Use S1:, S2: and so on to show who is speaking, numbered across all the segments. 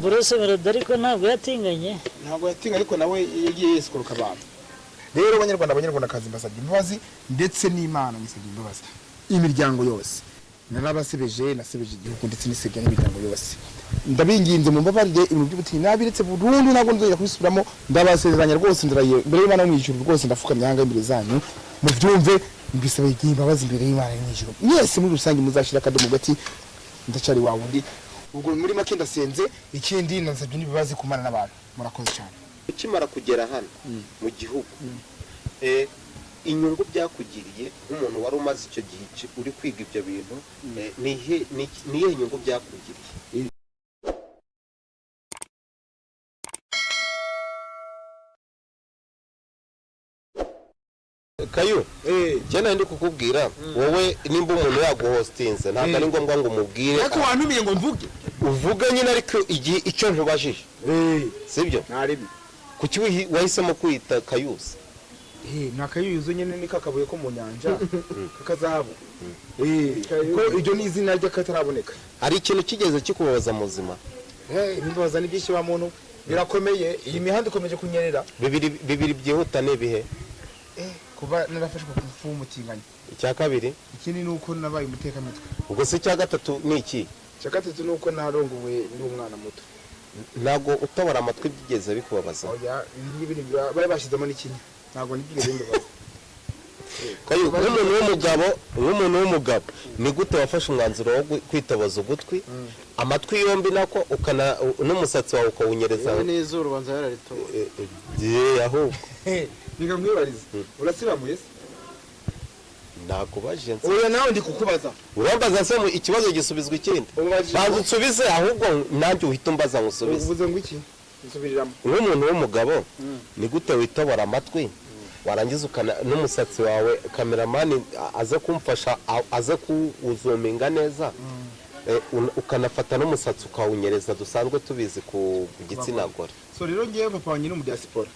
S1: Bruce Melody ko ntabwo yatinganye
S2: ariko nawe yagiye yesikuruka abantu rero abanyarwanda kazi mbasabye imbabazi ndetse n'Imana nisabye imbabazi imiryango yose narabasebeje nasebeje igihugu ndetse nisebye n'imiryango yose ndabinginze mu mbabarire ibintu by'ubutinyi nabiretse burundu ntabwo nzongera kubisubiramo ndabasezeranya rwose ndaraye mbere y'Imana mu ijuru rwose ndafukamye hanga imbere zanyu mu byumve mbisabye imbabazi imbere y'Imana mu ijuru mwese muri rusange muzashira akadomo gati ndacari wawundi ubwo muri make ndasenze ikindi nasabye n'ibibazi kumana n'abantu murakoze cyane
S3: ukimara kugera hano mu gihugu inyungu byakugiriye nk'umuntu wari umaze icyo gihe uri kwiga ibyo bintu nihe inyungu byakugiriye kayo cyane ndi kukubwira wowe nimba umuntu yaguhostinze ntabwo ari ngombwa ngo umubwire
S2: ariko wantumiye ngo mvuge
S3: uvuga nyine ariko igihe icyo ntubajije sibyo
S2: ntaribi
S3: kuki wahisemo kwita Kayuzi
S2: nakayuzi nyine ni kakabuye ko mu nyanja kakazahabu ko iryo ni izina ry'akataraboneka
S3: hari ikintu kigeze kikubabaza mu buzima
S2: imbabaza n'ibyinshi ba muntu birakomeye iyi mihanda ikomeje kunyerera
S3: bibiri byihuta n'ibihe
S2: kuba narafashwe ku mfu w'umutinganya
S3: icya kabiri
S2: ikindi ni uko nabaye umutekamitwe
S3: ubwo se icya gatatu ni iki
S2: icya gatatu ni uko narongowe n'umwana muto
S3: ntabwo utabara amatwi byigeze bikubabaza
S2: oya ibintu bari bashyizemo n'ikinya ntabwo nigeze mbibaza
S3: nk'umuntu w'umugabo ni gute wafashe umwanzuro wo kwitabaza ugutwi amatwi yombi nako n'umusatsi wawe ukawunyereza
S4: n'izuru ubanza yararitoye
S3: ahubwo
S2: biga mwibarize urasiramuye se
S3: nakubaje
S2: oya nawe ndi kukubaza
S3: urambaza se ikibazo gisubizwa ikindi banza unsubize ahubwo nanjye uhita umbaza ngusubize
S2: uvuze ngo iki nsubiriramo
S3: nk'umuntu w'umugabo ni gute witabara amatwi warangiza n'umusatsi wawe kameramani aze kumfasha aze kuwuzuminga neza ukanafata n'umusatsi ukawunyereza dusanzwe tubizi ku gitsina gore
S2: so rero ngewe papa wanjye ni umudiyasipora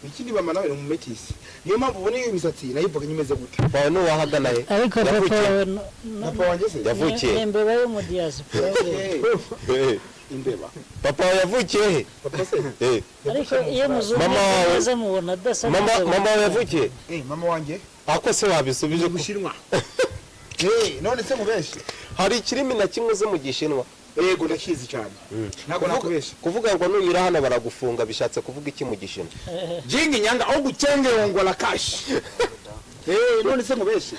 S2: ikindi mama nawe ni umumetisi niyo mpamvu ubona iyo misatsi nayivuga nyimeze gute
S3: wawe n'uwahagana he
S1: ariko
S2: papa wanjye se
S3: yavukiye
S1: imbeba yo mu diaspora
S2: imbeba
S3: papa wawe yavukiye he
S2: papa se
S1: ariko iyo muzungu neza mubona adasa
S3: mama wawe yavukiye
S2: mama wanjye
S3: ako se wabisubije
S2: gushinwa none se mubeshi
S3: hari ikirimi na kimwe uzi mu gishinwa
S2: yego ndakizi cyane ntabwo nakubesha
S3: kuvuga ngo nunyura hano baragufunga bishatse kuvuga iki mu gishinwa
S2: jingi nyanga aho gukengera ngo la cash none se mubeshi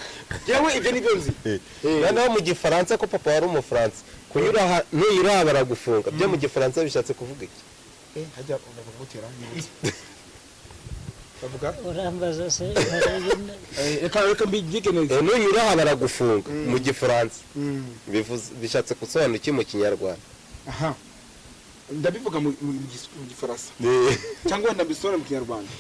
S2: yewe ibyo nibyo nzi
S3: noneho mu gifaransa ko papa wari umufaransa nunyura baragufunga byo mu gifaransa bishatse kuvuga iki
S2: hajya gutera bavuga
S1: urambaza se
S2: reka mbigike neza
S3: nunyura baragufunga mu gifaransa bishatse gusobanura iki mu kinyarwanda
S2: aha ndabivuga mu gifaransa cyangwa ndabisobanura mu kinyarwanda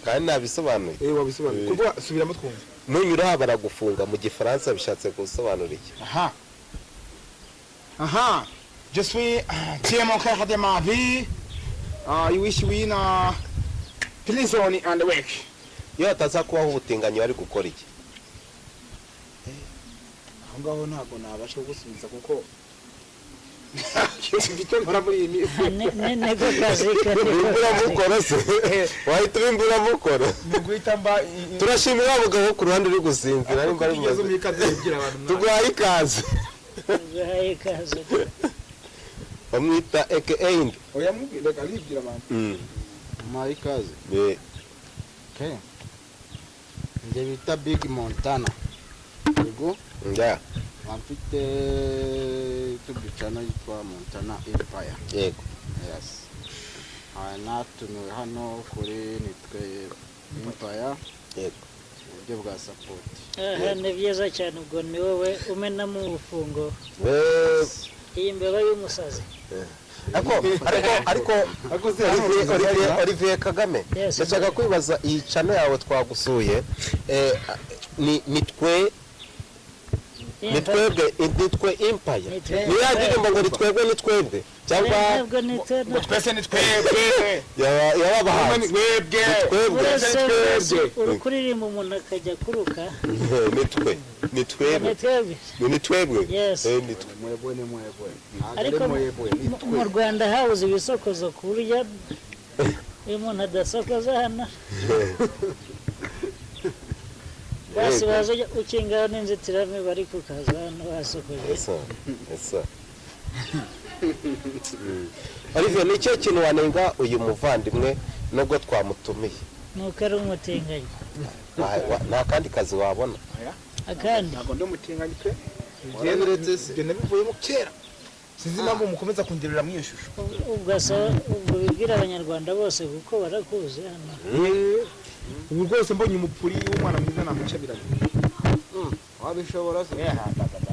S3: kandi nabisobanuye
S2: wabisobanuye kuvuga subiramo twumva
S3: nunyura baragufunga mu gifaransa bishatse gusobanura iki
S2: aha je suis tu es mon frère de ma vie you wish win prison and work
S3: iyo hataza kubaho ubutinganyi bari gukora iki
S2: aho ngaho ntabwo nabasha gusubiza kuko mfite nkora muri iyi minsi
S1: nego kazi
S3: imburamukoro se wahita uba imburamukoro
S2: guhita mba
S3: turashimira abagabo ku ruhande uri gusinzira nimba ari
S2: mwiza
S3: tuguhaye ikaze bamwita aka
S2: oya mubwira alibwira abantu
S4: muhaye ikaze njye bita Big Montana yego mfite YouTube channel yitwa Montana Empire
S3: yego
S4: yes natumiwe hano kuri nitwe Empire
S3: yego
S4: uburyo bwa support
S1: ni byiza cyane ubwo ni wowe umenamo ubufungo iyi mbeba y'umusazi
S3: ariko Olivier Kagame ndashaka kwibaza iyi channel yawe twagusuye nitwe Empire niya ndirimbo ngo nitwebwe cyangwa
S1: ntabwo nitera
S2: ngo twese ni twebwe
S3: yababahanzi
S2: twebwe
S1: uretse uri kuririmba umuntu akajya kuruka
S3: ni twebwe ni twebwe
S1: yes
S4: mwebwe ni mwebwe
S1: ariko mu Rwanda habuze ibisokozo ku buryo iyo umuntu adasokoza hano basi baza ukingaho n'inzitiramibu ariko ukaza hano wasokoje
S3: Olivier ni cyo kintu wanenga uyu muvandimwe nubwo twamutumiye
S1: nuko ari umutinganyi
S3: nta kandi kazi wabona
S1: akandi
S2: ntabwo ndi umutinganyi pe
S4: warabiretse se
S2: ibyo nabivuyemo kera sinzi impamvu mukomeza kungerera mu iyo shusho
S1: ubwo bibwira abanyarwanda bose kuko barakuze hano
S2: ubu rwose mbonye umupuri w'umwana mwiza namucabiranye
S4: wabishobora se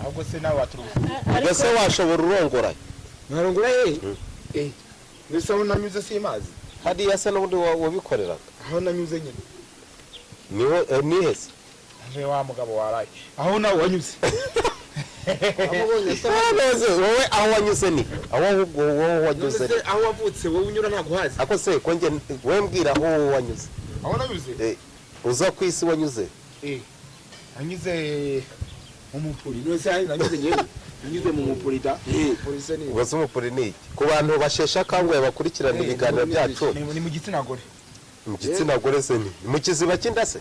S2: ahubwo se nawe waturuka
S3: mbese washobora urongora
S2: narongora mbese aho nanyuze simazi
S3: hariya se n'ubundi wabikoreraga
S2: aho nanyuze nyine
S3: nihese
S2: nje wa mugabo waraye aho nawe wanyuze
S3: wowe aho wanyuze ni aho ahubwo wowe wanyuze
S2: aho wavutse wowe unyura ntabwo uhazi
S3: ako se ko njye wowe mbwira aho wowe wanyuze
S2: aho nanyuze
S3: uza ku isi wanyuze
S2: nanyuze mu mupuri nose nanyuze nyewe nanyuze mu mupuri da polisi ni
S3: ubwo umupuri ni iki ku bantu bashesha kanguye bakurikirana ibiganiro byacu
S2: ni mu gitsina gore
S3: mu gitsina gore se ni mu kiziba cy'indase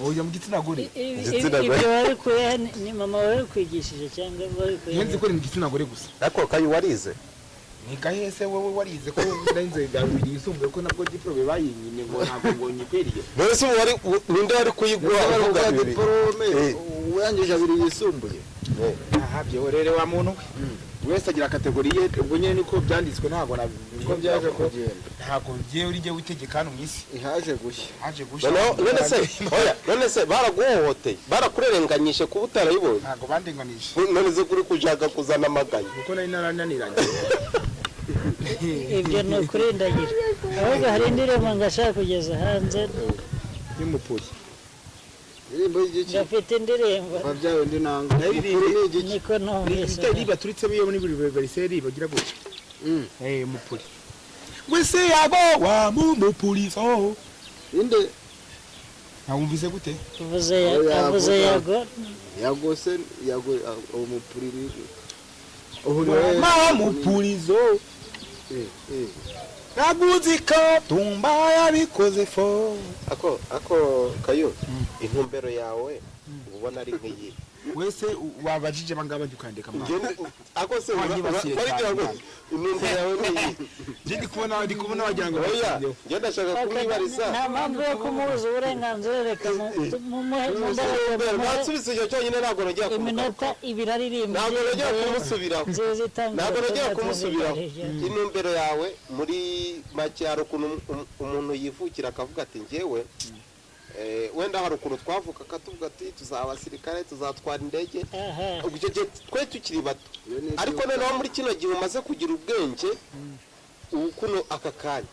S2: oya mu gitsina gore
S1: ibyo wabikuye ni mama wabikwigishije cyangwa wabikuye
S2: nzi ko ni mu gitsina gore gusa
S3: ariko kayu warize
S2: ni gahese wowe warize ko ndarinze bibiri yisumbuye ko nabwo diplome bayinyine ngo ntabwo ngo nyiperiye
S3: mbese wari ninde wari kuyigura
S4: uvuga diplome uyangije abiri yisumbuye
S2: aha byo rero wa muntu we wese agira kategori ye ubwo nyine niko byanditswe ntabwo
S4: niko byaje kugenda
S2: ntabwo giye uri giye witege hano mu isi
S4: ihaje gushya
S3: none se baraguhohoteye barakurerenganyishe kuba utarayibonye
S2: ntabwo bandenganije
S3: none se kuri kujaga kuzana amaganya
S2: kuko nari narananiranye
S1: ibyo ni ukurindagira ahubwo hari indirimbo ngashaka kugeza hanze
S2: y'umupuri
S4: indirimbo y'igiki
S1: gafite indirimbo
S4: babyawe ndi nanga umupuri ni igiki
S1: niko numvise
S2: itari baturutse biyo muri buri veriseri bagira gutya umupuri wese yago wa mupuri so
S4: inde
S2: nawumvise gute
S1: avuze
S4: yago se yago umupuri
S2: ma mupurizo naguzika tumba yabikoze fo
S3: ako kayo intumbero yawe ubona ari nk'iyi
S2: wese wabajije bangaba ukandika mwana
S3: ako se warigira ngo intumbero yawe ni iyi
S2: ndi kubona wagira ngo
S3: oya njye ndashaka kumwibariza
S1: nta mpamvu yo kumubuza uburenganzira reka
S3: nasubiza icyo cyonyine ntabwo nongera
S1: iminota ibiri aririmba
S3: ntabwo nongera kumusubiraho ntabwo nongera kumusubiraho intumbero yawe muri make hari ukuntu umuntu yivukira akavuga ati njyewe wenda hari ukuntu twavuka akatuvuga ati tuzaba abasirikare tuzatwara indege icyo gihe twe tukiri bato ariko noneho muri kino gihe umaze kugira ubwenge kuno aka kanya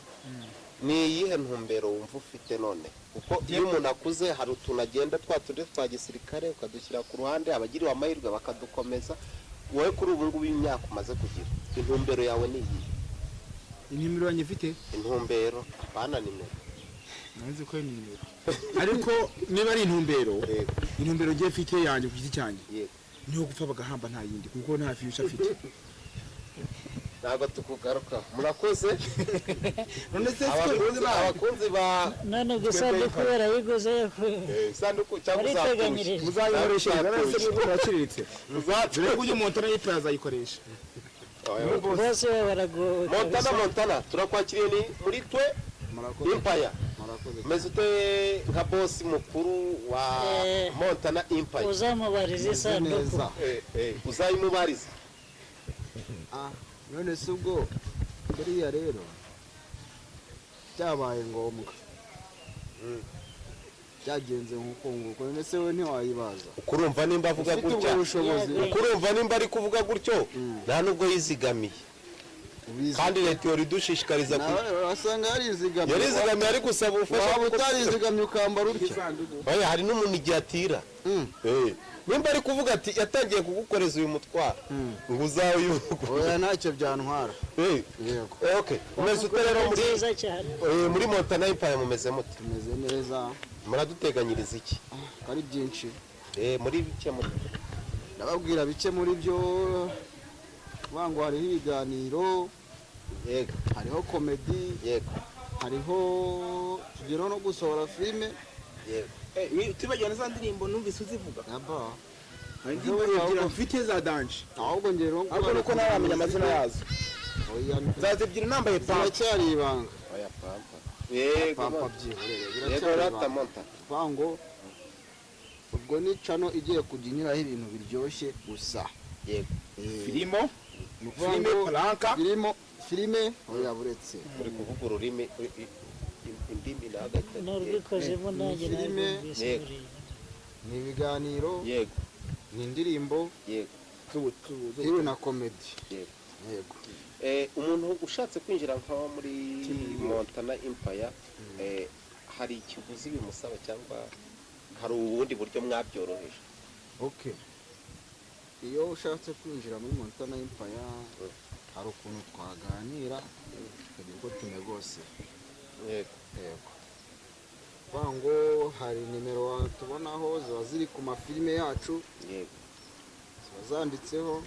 S3: ni iyihe ntumbero wumva ufite none kuko iyo umuntu akuze hari utuntu agenda twa gisirikare ukadushyira ku ruhande abagiriwe amahirwe bakadukomeza wowe kuri ubu ngubu imyaka umaze kugira intumbero yawe ni iyi
S2: inimero yanjye mfite
S3: intumbero bana nimero
S2: nzi ko ni nimero ariko niba ari intumbero ngiye mfite yanjye ku giti cyanjye niho gupfa bagahamba nta yindi kuko nta fiyuca afite
S3: ntabwo tukugaruka murakoze
S2: none se
S3: abakunzi ba
S1: none gusa kubera yiguze
S3: isanduku cyangwa
S1: wariteganyirije
S2: muzayikoresha none se niba uraciriritse dore ko uyu montana y'ipaza azayikoresha
S1: bose baragowe
S3: Montana turakwakiriye ni muri twe Empire meze ute nka boss mukuru wa Montana Empire
S1: uzamubariza isanduku
S3: uzayimubariza
S4: none se ubwo buriya rero byabaye ngombwa byagenze nk'uko nguko none se we ntiwayibaza
S3: ukurumva nimba avuga gutya ukurumva nimba ari kuvuga gutyo nta nubwo yizigamiye kandi leta ihora idushishikariza
S4: nawe wasanga yarizigamye
S3: yarizigamiye ari gusaba ubufasha
S4: waba utarizigamye ukambara utya
S3: oya hari n'umuntu igihe atira nimba ari kuvuga ati yatangiye kugukoreza uyu mutwaro ngo uzawuyugo
S4: oya ntacyo byantwara yego
S3: okay umeze ute rero
S1: nziza cyane
S3: muri Montana Empire mumeze mute
S4: tumeze neza
S3: muraduteganyiriza iki
S4: ari byinshi
S3: muri bike muri
S4: ndababwira bike muri byo bango hariho ibiganiro
S3: yego
S4: hariho komedi
S3: yego
S4: hariho tugeraho no gusohora filime
S3: yego
S2: tubajyana za ndirimbo numvise uzivuga
S4: naba
S2: hari indirimbo ebyiri mfite za danje
S4: ahubwo ngero
S2: ariko nuko nawe wamenya amazina yazo
S4: oya
S2: zazibyira nambaye pampa
S4: ziracyari ibanga
S3: oya pampa yego
S4: pampa byihorere
S3: yego
S4: biracyari
S3: rata
S4: ibanga
S3: monta
S4: bango ubwo ni cano igiye kujya inyuraho ibintu biryoshye gusa
S3: yego
S2: filimo filime paranka
S4: filime oya buretse
S3: uri kuvuga ururimi indimi nahagati
S1: n'urwikozemo nanjye
S4: filime
S1: narwumvise
S4: ni ibiganiro
S3: yego
S4: ni indirimbo
S3: yego
S4: yewe na komedi
S3: yego
S4: yego
S3: umuntu ushatse kwinjira nko muri Montana Empire hari ikiguzi bimusaba cyangwa hari ubundi buryo mwabyoroheje
S4: okay iyo ushatse kwinjira muri Montana Empire hari ukuntu twaganira kugira ngo tunegose yego bango hari nimero tubonaho ziba ziri ku mafilime yacu
S3: yego
S4: ziba zanditseho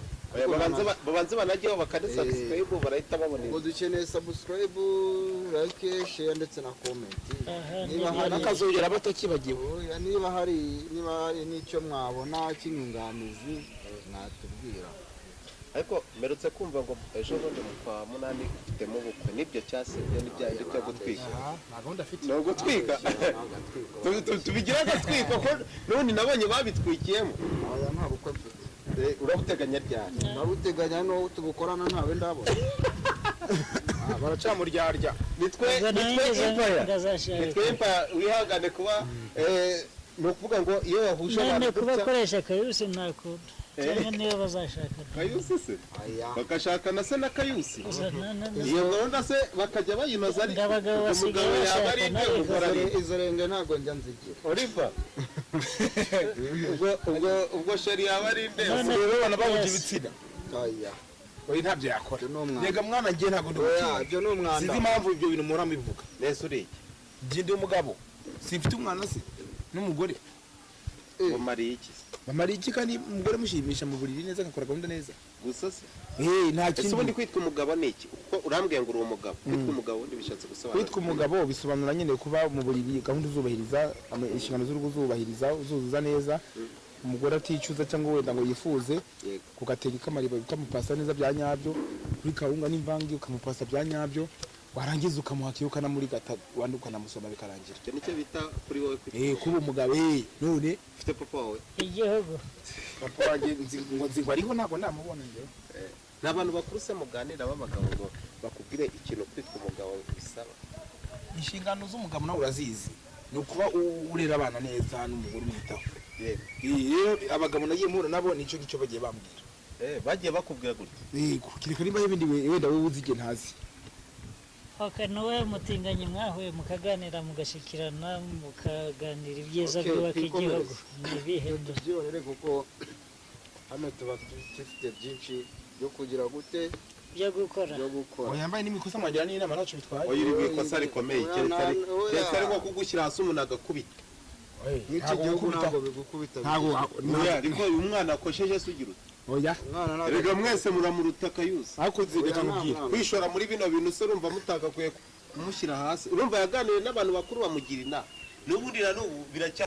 S3: babanze banajyaho bakadesubscribe barahita babona
S4: ngo dukeneye subscribe like share ndetse na comment niba hari
S2: nakazongera batakibagiwe
S4: niba hari n'icyo mwabona cy'inyunganizi natubwira
S3: ariko mperutse kumva ngo ejo bundi mu kwa munani ufitemo ubukwe nibyo cyasibye n'ibyandi byo gutwika
S2: nta gahunda afite
S3: no gutwika tubigira agatwiko ko n'ubundi nabonye babitwikiyemo
S4: aya nta bukwe mfite
S3: urabuteganya ryari
S4: nabuteganya no tubukorana ntawe ndabona
S2: baracamuryarya
S3: nitwe wihangane kuba ni ukuvuga ngo iyo wahuje
S1: abantu kubakoresha kayusi ntakunda cyangwa niyo bazashakana
S3: kayusi se bagashakana se na kayusi iyo gahunda se bakajya bayinoza ariko
S1: abagabo basigaye bashakana
S4: izo renge ntabwo njya nzigira
S3: Oliva ubwo sheri yaba ari ndetse
S2: rero bana bahuje ibitsina
S4: aya
S2: oyi ntabyo yakora
S4: n'umwana
S2: yega mwana ngiye ntabwo ndumva
S4: ibyo n'umwana
S2: sinzi impamvu ibyo bintu muhora mubivuga
S3: nese uriki
S2: ndi umugabo simfite umwana se n'umugore
S3: umariye iki
S2: bamariye iki kandi umugore mushimisha mu buriri neza agakora gahunda neza
S3: gusa se
S2: nta kindi
S3: ese ubundi kwitwa umugabo ni iki kuko urambwiye ngo uri umugabo kwitwa umugabo ubundi bishatse gusobanura
S2: kwitwa umugabo bisobanura nyine kuba mu buriri gahunda uzubahiriza inshingano z'urugo uzubahiriza uzuzuza neza umugore aticuza cyangwa wenda ngo yifuze kugateka ikamariba ukamupasa neza bya nyabyo kuri kawunga n'imvangi ukamupasa bya nyabyo warangiza ukamuhakira ukanamurigata wandi ukanamusoma bikarangira
S3: icyo nicyo bita kuri wowe
S2: kuba umugabo none
S3: ufite papa wawe
S1: igihugu
S2: papa wanjye ngo nzingwa ariko ntabwo namubona njyewe
S3: ni abantu bakuru se muganira b'abagabo ngo bakubwire ikintu kwitwa umugabo bisaba
S2: inshingano z'umugabo nawe urazizi ni ukuba urera abana neza n'umugore umwitaho rero abagabo nagiye mpura nabo nicyo ngicyo bagiye bambwira
S3: bagiye bakubwira gutya
S2: yego kereka niba ibindi wenda wowe uzi igihe ntazi
S1: niwe mutinganye mwahuye mukaganira mugashikirana mukaganira ibyiza byubaka igihugu ni ibihembo
S4: byibonere kuko hano tuba dufite byinshi byo kugira gute
S1: byo gukora
S2: yambaye n'imikosa mwagira n'inama ntacyo bitwaye
S3: oya iri ikosa rikomeye keretse ari nko kugushyira hasi umuntu agakubita
S4: n'iki gihugu ntabwo bigukubita
S3: ariko uyu mwana akosheje se ugira ute
S2: oya
S3: rega mwese muramuruta kayusi
S2: hakoze reka mubwira
S3: kwishora muri bino bintu se urumva mutagakwiye kumushyira hasi urumva yaganiriye n'abantu bakuru bamugira inama n'ubundi na n'ubu biracya